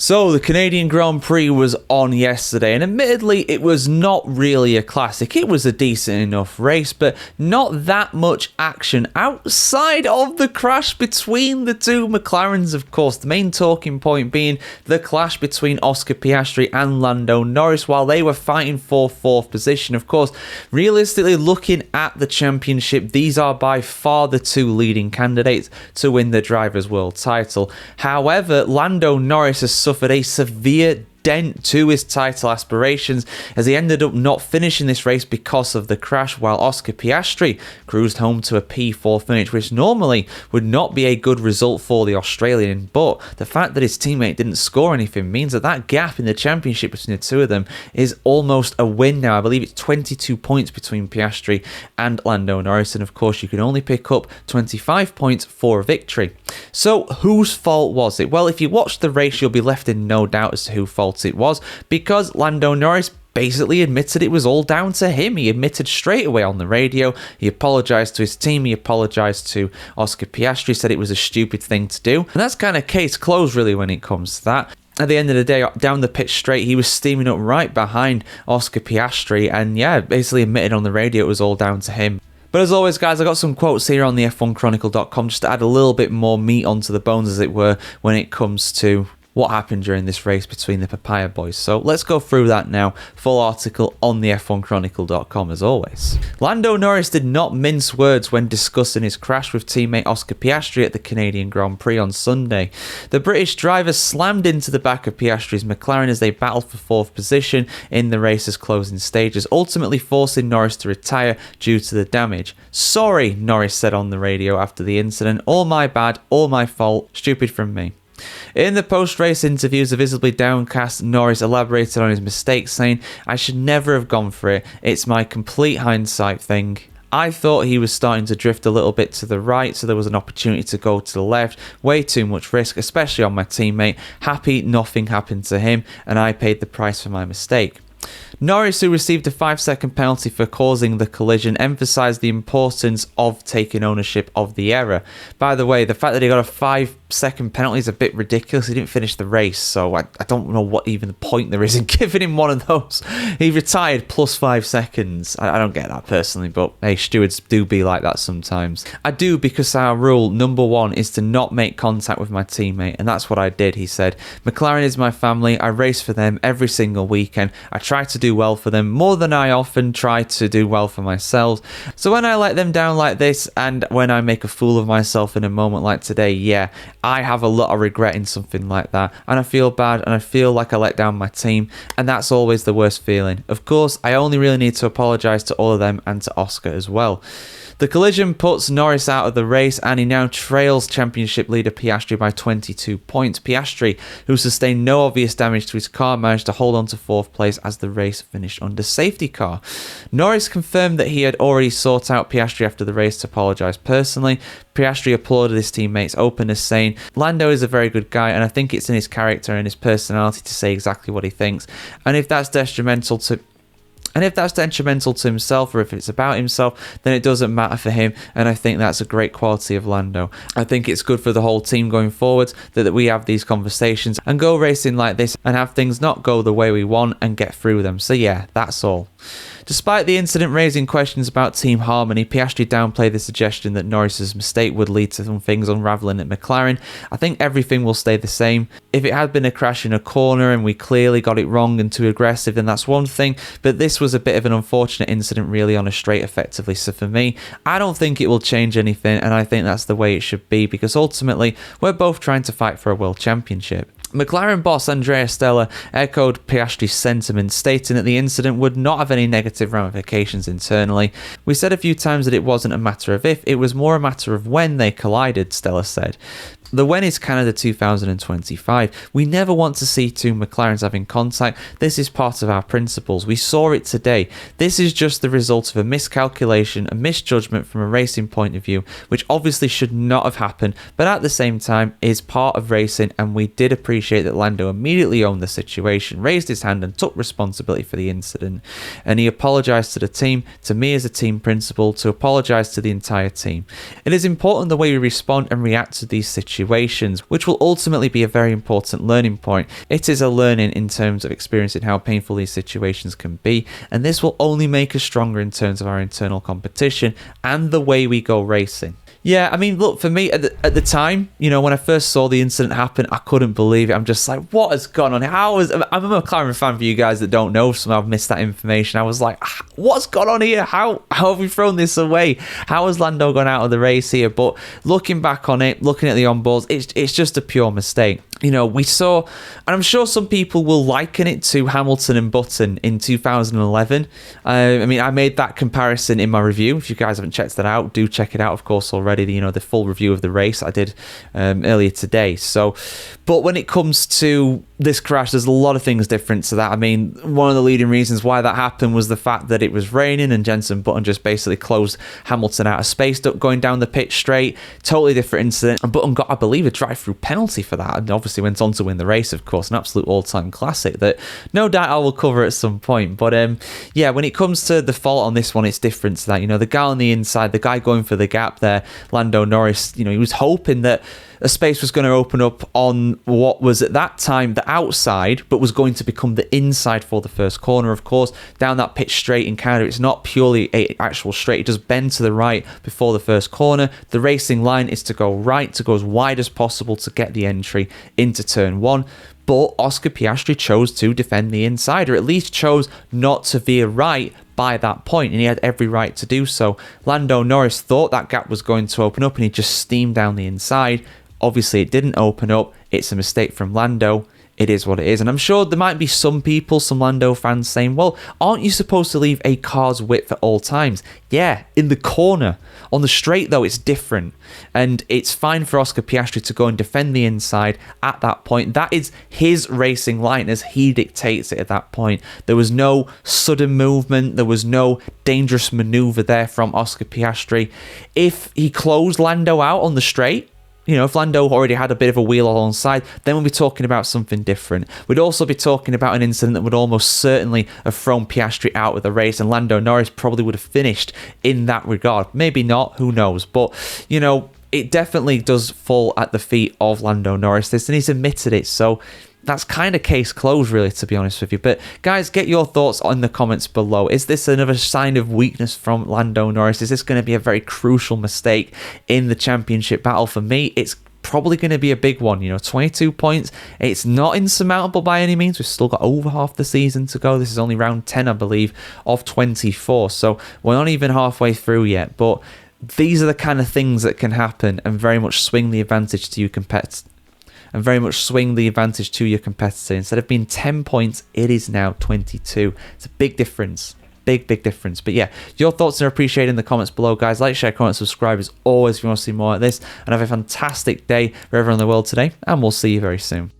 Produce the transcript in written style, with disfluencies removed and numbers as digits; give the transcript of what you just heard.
So the Canadian Grand Prix was on yesterday, and admittedly it was not really a classic. It was a decent enough race, but not that much action outside of the crash between the two McLarens, of course. The main talking point being the clash between Oscar Piastri and Lando Norris while they were fighting for fourth position. Of course, realistically looking at the championship, these are by far the two leading candidates to win the Drivers' World title. However, Lando Norris has suffered a severe dent to his title aspirations as he ended up not finishing this race because of the crash, while Oscar Piastri cruised home to a P4 finish, which normally would not be a good result for the Australian. But the fact that his teammate didn't score anything means that that gap in the championship between the two of them is almost a win now. I believe it's 22 points between Piastri and Lando Norris, and of course you can only pick up 25 points for a victory. So whose fault was it? Well, if you watch the race, you'll be left in no doubt as to whose fault it was, because Lando Norris basically admitted it was all down to him. He admitted straight away on the radio. He apologised to his team. He apologised to Oscar Piastri, said it was a stupid thing to do. And that's kind of case closed, really, when it comes to that. At the end of the day, down the pitch straight, he was steaming up right behind Oscar Piastri, and basically admitted on the radio it was all down to him. But as always, guys, I got some quotes here on the F1Chronicle.com just to add a little bit more meat onto the bones, as it were, when it comes to what happened during this race between the Papaya boys. So let's go through that now. Full article on the F1Chronicle.com as always. Lando Norris did not mince words when discussing his crash with teammate Oscar Piastri at the Canadian Grand Prix on Sunday. The British driver slammed into the back of Piastri's McLaren as they battled for fourth position in the race's closing stages, ultimately forcing Norris to retire due to the damage. "Sorry," Norris said on the radio after the incident. "All my bad, all my fault, stupid from me." In the post-race interviews, a visibly downcast Norris elaborated on his mistake, saying, "I should never have gone for it. It's my complete hindsight thing. I thought he was starting to drift a little bit to the right, so there was an opportunity to go to the left. Way too much risk, especially on my teammate. Happy nothing happened to him, and I paid the price for my mistake." Norris, who received a 5-second penalty for causing the collision, emphasised the importance of taking ownership of the error. By the way, the fact that he got a 5-second penalty is a bit ridiculous. He didn't finish the race, so I don't know what even the point there is in giving him one of those. He retired plus 5 seconds. I don't get that personally, but hey, stewards do be like that sometimes. I do, because our rule, number one, is to not make contact with my teammate, and that's what I did, he said. "McLaren is my family. I race for them every single weekend. I try to do well for them more than I often try to do well for myself. So when I let them down like this, and when I make a fool of myself in a moment like today, I have a lot of regret in something like that, and I feel bad, and I feel like I let down my team, and that's always the worst feeling. Of course, I only really need to apologise to all of them and to Oscar as well." The collision puts Norris out of the race, and he now trails championship leader Piastri by 22 points. Piastri, who sustained no obvious damage to his car, managed to hold on to fourth place as the race finished under safety car. Norris confirmed that he had already sought out Piastri after the race to apologise personally. Piastri applauded his teammates' openness, saying, "Lando is a very good guy, and I think it's in his character and his personality to say exactly what he thinks. And if that's detrimental to himself, or if it's about himself, then it doesn't matter for him, and I think that's a great quality of Lando. I think it's good for the whole team going forward that we have these conversations and go racing like this and have things not go the way we want and get through them. So that's all." Despite the incident raising questions about team harmony, Piastri downplayed the suggestion that Norris's mistake would lead to some things unravelling at McLaren. "I think everything will stay the same. If it had been a crash in a corner and we clearly got it wrong and too aggressive, then that's one thing, but this was a bit of an unfortunate incident really on a straight effectively. So for me, I don't think it will change anything, and I think that's the way it should be, because ultimately we're both trying to fight for a world championship." McLaren boss Andrea Stella echoed Piastri's sentiment, stating that the incident would not have any negative ramifications internally. "We said a few times that it wasn't a matter of if, it was more a matter of when they collided," Stella said. The when is Canada 2025. We never want to see two McLarens having contact. This is part of our principles. We saw it today. This is just the result of a miscalculation, a misjudgment from a racing point of view, which obviously should not have happened, but at the same time is part of racing, and we did appreciate that Lando immediately owned the situation, raised his hand and took responsibility for the incident, and he apologised to the team, to me as a team principal, to apologise to the entire team. It is important the way we respond and react to these situations situations, which will ultimately be a very important learning point. It is a learning in terms of experiencing how painful these situations can be, and this will only make us stronger in terms of our internal competition and the way we go racing. Yeah, I mean, look, for me, at the time, you know, when I first saw the incident happen, I couldn't believe it. I'm just like, what has gone on? I'm a McLaren fan for you guys that don't know, so I've missed that information. I was like, what's gone on here? How have we thrown this away? How has Lando gone out of the race here? But looking back on it, looking at the onboards, it's just a pure mistake. You know, we saw, and I'm sure some people will liken it to Hamilton and Button in 2011. I mean, I made that comparison in my review. If you guys haven't checked that out, do check it out, of course, already. You know, the full review of the race I did earlier today. So, but when it comes to this crash, there's a lot of things different to that. I mean, one of the leading reasons why that happened was the fact that it was raining and Jenson Button just basically closed Hamilton out of space going down the pitch straight. Totally different incident. And Button got, I believe, a drive-through penalty for that, and obviously went on to win the race, of course. An absolute all-time classic that no doubt I will cover at some point. But yeah, when it comes to the fault on this one, it's different to that. You know, the guy on the inside, the guy going for the gap there, Lando Norris, you know, he was hoping that a space was going to open up on what was at that time the outside, but was going to become the inside for the first corner. Of course, down that pitch straight in Canada, it's not purely an actual straight. It does bend to the right before the first corner. The racing line is to go right, to go as wide as possible to get the entry into turn one. But Oscar Piastri chose to defend the inside, or at least chose not to veer right by that point, and he had every right to do so. Lando Norris thought that gap was going to open up, and he just steamed down the inside. Obviously, it didn't open up. It's a mistake from Lando. It is what it is. And I'm sure there might be some people, some Lando fans saying, well, aren't you supposed to leave a car's width at all times? Yeah, in the corner. On the straight, though, it's different. And it's fine for Oscar Piastri to go and defend the inside at that point. That is his racing line as he dictates it at that point. There was no sudden movement. There was no dangerous maneuver there from Oscar Piastri. If he closed Lando out on the straight, you know, if Lando already had a bit of a wheel alongside, then we'll be talking about something different. We'd also be talking about an incident that would almost certainly have thrown Piastri out of the race, and Lando Norris probably would have finished in that regard. Maybe not, who knows? But, you know, it definitely does fall at the feet of Lando Norris, this, and he's admitted it, so that's kind of case closed, really, to be honest with you. But guys, get your thoughts in the comments below. Is this another sign of weakness from Lando Norris? Is this going to be a very crucial mistake in the championship battle? For me, it's probably going to be a big one. You know, 22 points. It's not insurmountable by any means. We've still got over half the season to go. This is only round 10, I believe, of 24. So we're not even halfway through yet. But these are the kind of things that can happen and very much swing the advantage to you competitors. And very much swing the advantage to your competitor. Instead of being 10 points, it is now 22. It's a big difference. Big difference. But yeah, your thoughts are appreciated in the comments below, guys. Like, share, comment, subscribe as always if you want to see more of this. And have a fantastic day wherever in the world today. And we'll see you very soon.